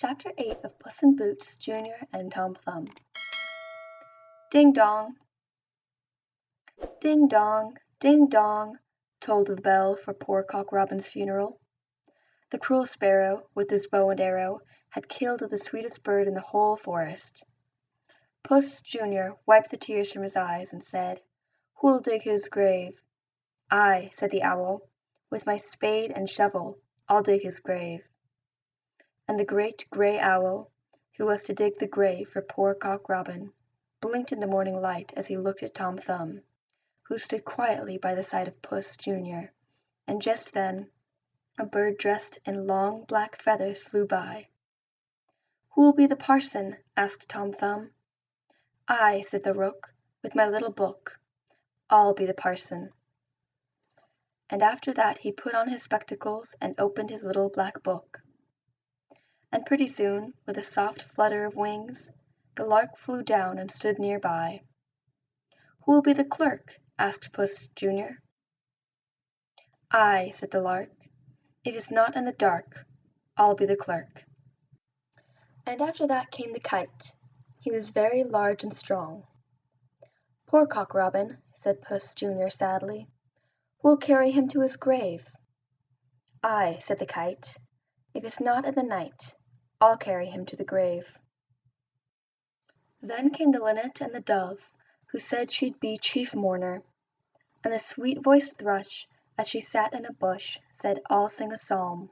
Chapter 8 of Puss in Boots, Junior and Tom Thumb. Ding dong! Ding dong, ding dong, tolled the bell for poor Cock Robin's funeral. The cruel sparrow, with his bow and arrow, had killed the sweetest bird in the whole forest. Puss, Junior, wiped the tears from his eyes and said, "Who'll dig his grave?" "I," said the owl, "with my spade and shovel, I'll dig his grave." And the great grey owl, who was to dig the grave for poor Cock Robin, blinked in the morning light as he looked at Tom Thumb, who stood quietly by the side of Puss, Junior, and just then a bird dressed in long black feathers flew by. "Who'll be the parson?" asked Tom Thumb. "I," said the rook, "with my little book, I'll be the parson." And after that he put on his spectacles and opened his little black book. And pretty soon, with a soft flutter of wings, the lark flew down and stood near by. "Who'll be the clerk?" asked Puss, Junior. "I," said the lark, "if it's not in the dark, I'll be the clerk." And after that came the kite. He was very large and strong. "Poor Cock Robin," said Puss, Junior, sadly. "Who'll carry him to his grave?" "I," said the kite, "if it's not in the night, I'll carry him to the grave." Then came the linnet and the dove, who said she'd be chief mourner, and the sweet-voiced thrush, as she sat in a bush, said, "I'll sing a psalm."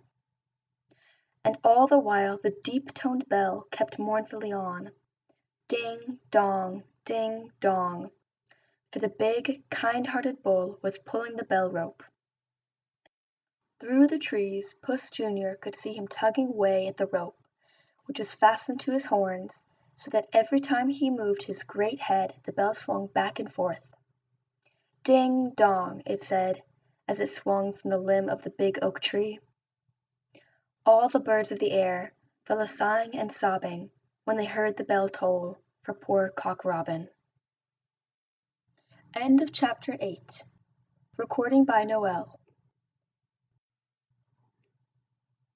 And all the while the deep-toned bell kept mournfully on, ding dong, ding dong, for the big, kind-hearted bull was pulling the bell rope. Through the trees Puss, Junior, could see him tugging away at the rope, which was fastened to his horns, so that every time he moved his great head the bell swung back and forth. "Ding dong," it said, as it swung from the limb of the big oak tree. All the birds of the air fell a-sighing and sobbing when they heard the bell toll for poor Cock Robin. End of Chapter 8. Recording by Noelle.